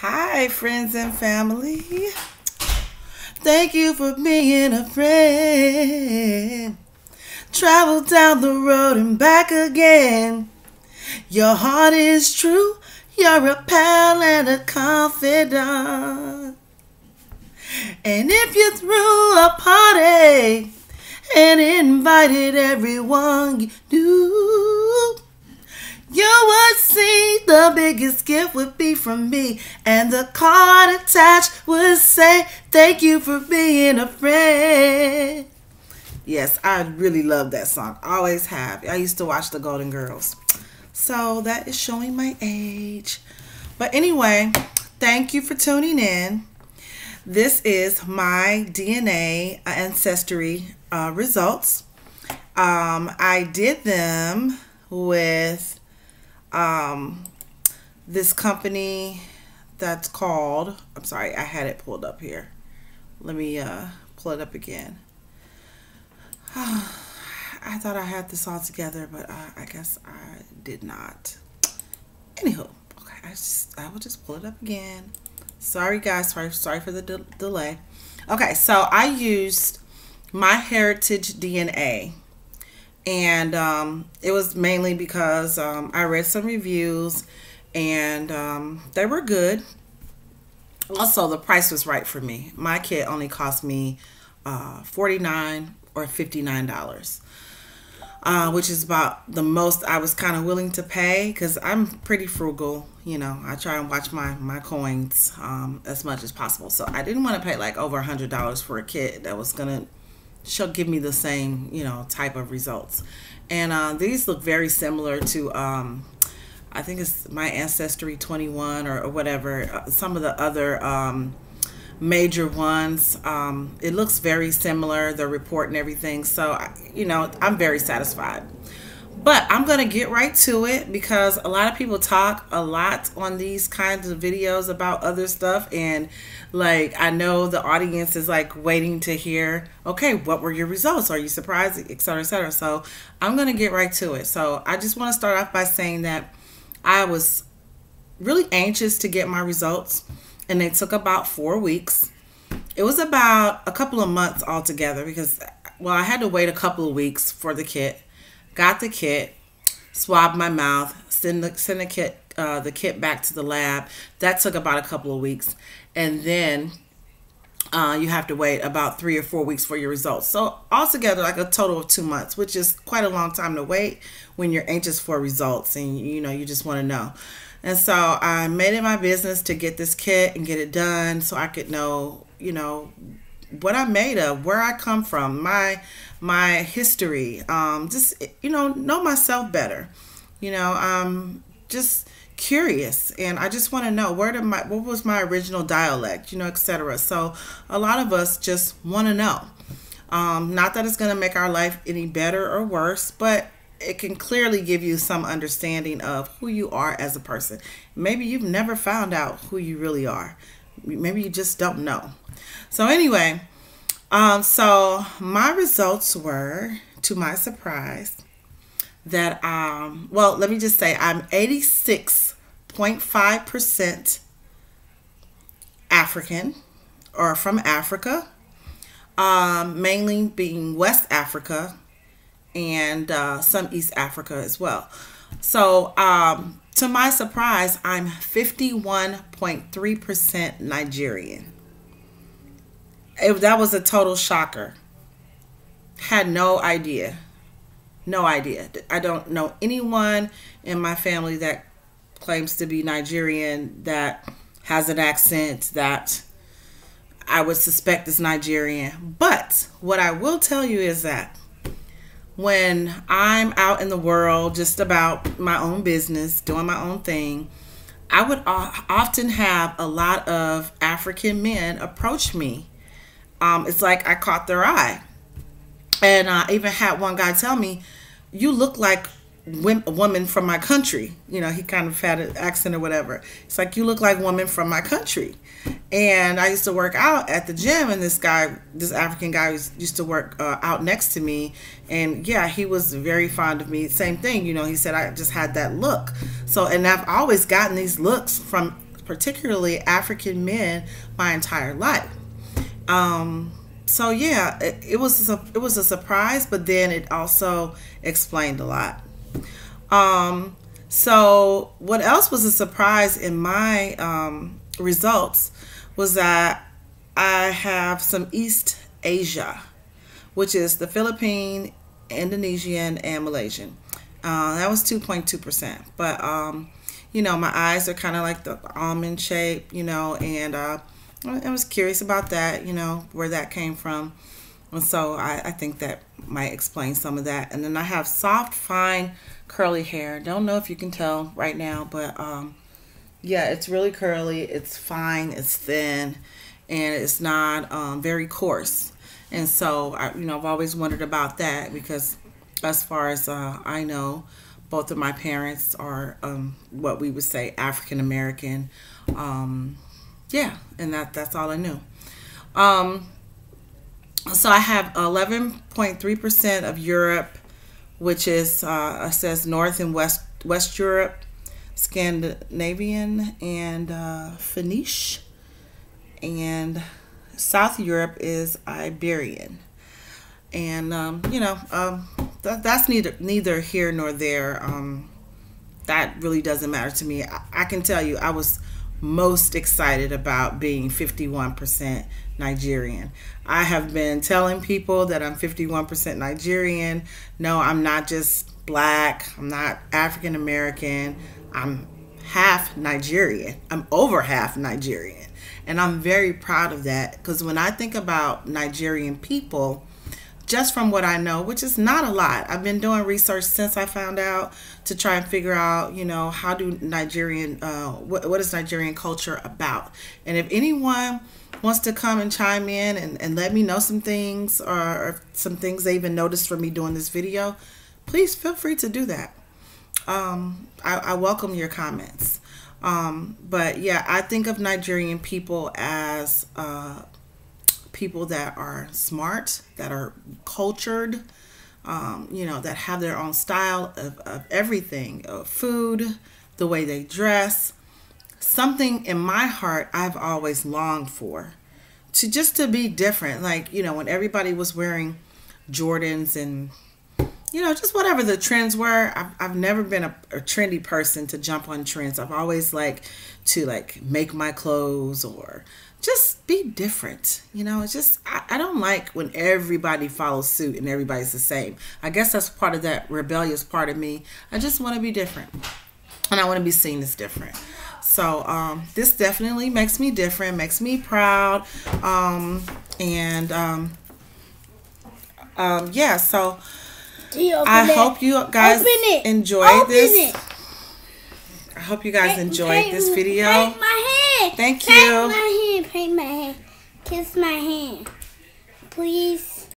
Hi, friends and family. Thank you for being a friend. Travel down the road and back again. Your heart is true. You're a pal and a confidant. And if you threw a party and invited everyone you knew, you would see the biggest gift would be from me, and the card attached would say, thank you for being a friend. Yes, I really love that song. Always have. I used to watch the Golden Girls. So that is showing my age. But anyway, thank you for tuning in. This is my DNA Ancestry results. I did them with this company that's called, I'm sorry, I had it pulled up here. Let me pull it up again. I thought I had this all together, but I guess I did not. Anywho, okay, I will just pull it up again. Sorry guys, sorry for the delay. Okay, so I used My Heritage DNA. And it was mainly because I read some reviews and they were good. Also, the price was right for me. My kit only cost me $49 or $59, which is about the most I was kind of willing to pay because I'm pretty frugal. You know, I try and watch my coins as much as possible. So I didn't want to pay like over $100 for a kit that was going to she'll give me the same, you know, type of results. And these look very similar to, I think it's My Ancestry 21 or whatever, some of the other major ones. It looks very similar, the report and everything. So, you know, I'm very satisfied. But I'm going to get right to it because a lot of people talk a lot on these kinds of videos about other stuff. And like, I know the audience is like waiting to hear, okay, what were your results? Are you surprised? Et cetera, et cetera. So I'm going to get right to it. So I just want to start off by saying that I was really anxious to get my results and they took about 4 weeks. It was about a couple of months altogether because, well, I had to wait a couple of weeks for the kit. Got the kit, swabbed my mouth, send the kit back to the lab. That took about a couple of weeks, and then you have to wait about 3 or 4 weeks for your results. So altogether, like a total of 2 months, which is quite a long time to wait when you're anxious for results and you know you just want to know. And so I made it my business to get this kit and get it done so I could know, you know, what I'm made of, where I come from, my history, just, you know myself better. You know, I'm just curious and I just want to know what was my original dialect, you know, etc. So a lot of us just want to know. Not that it's going to make our life any better or worse, but it can clearly give you some understanding of who you are as a person. Maybe you've never found out who you really are. Maybe you just don't know. So anyway, so my results were, to my surprise, that, well, let me just say I'm 86.5% African or from Africa, mainly being West Africa and some East Africa as well. So to my surprise, I'm 51.3% Nigerian. That was a total shocker. Had no idea. No idea. I don't know anyone in my family that claims to be Nigerian that has an accent that I would suspect is Nigerian. But what I will tell you is that when I'm out in the world just about my own business, doing my own thing, I would often have a lot of African men approach me. It's like I caught their eye. And I even had one guy tell me, you look like a woman from my country. You know, he kind of had an accent or whatever. It's like, you look like women from my country. And I used to work out at the gym, and this African guy used to work out next to me. And yeah, he was very fond of me. Same thing, you know, he said I just had that look. So, and I've always gotten these looks from particularly African men, my entire life. So yeah, it was a surprise, but then it also explained a lot. So what else was a surprise in my results was that I have some East Asia, which is the Philippine, Indonesian, and Malaysian. That was 2.2%. But my eyes are kind of like the almond shape, and I was curious about that, where that came from. And so I think that might explain some of that. And then I have soft, fine, curly hair. Don't know if you can tell right now, but yeah, it's really curly. It's fine. It's thin, and it's not very coarse. And so I've always wondered about that because, as far as I know, both of my parents are what we would say African American. Yeah, and that's all I knew. So I have 11.3% of Europe, which is it says North and West Europe, Scandinavian, and Finnish, and South Europe is Iberian. And that's neither here nor there. That really doesn't matter to me. I can tell you, I was most excited about being 51% Nigerian. I have been telling people that I'm 51% Nigerian. No, I'm not just black. I'm not African American. I'm half Nigerian. I'm over half Nigerian. And I'm very proud of that, because when I think about Nigerian people, just from what I know, which is not a lot, I've been doing research since I found out to try and figure out, how do what is Nigerian culture about? And if anyone wants to come and chime in and let me know some things, or some things they even noticed from me doing this video, please feel free to do that. I welcome your comments. But yeah, I think of Nigerian people as people that are smart, that are cultured, that have their own style of everything, of food, the way they dress. Something in my heart I've always longed for, to be different. Like, when everybody was wearing Jordans and, just whatever the trends were. I've never been a trendy person to jump on trends. I've always liked to make my clothes or just be different. It's just, I don't like when everybody follows suit and everybody's the same. I guess that's part of that rebellious part of me. I just want to be different, and I want to be seen as different. So this definitely makes me different, makes me proud. Yeah, so I hope you guys enjoyed this. I hope you guys enjoyed this video. Paint my hand. Thank you. Paint my hand. Paint my hand. Kiss my hand. Please.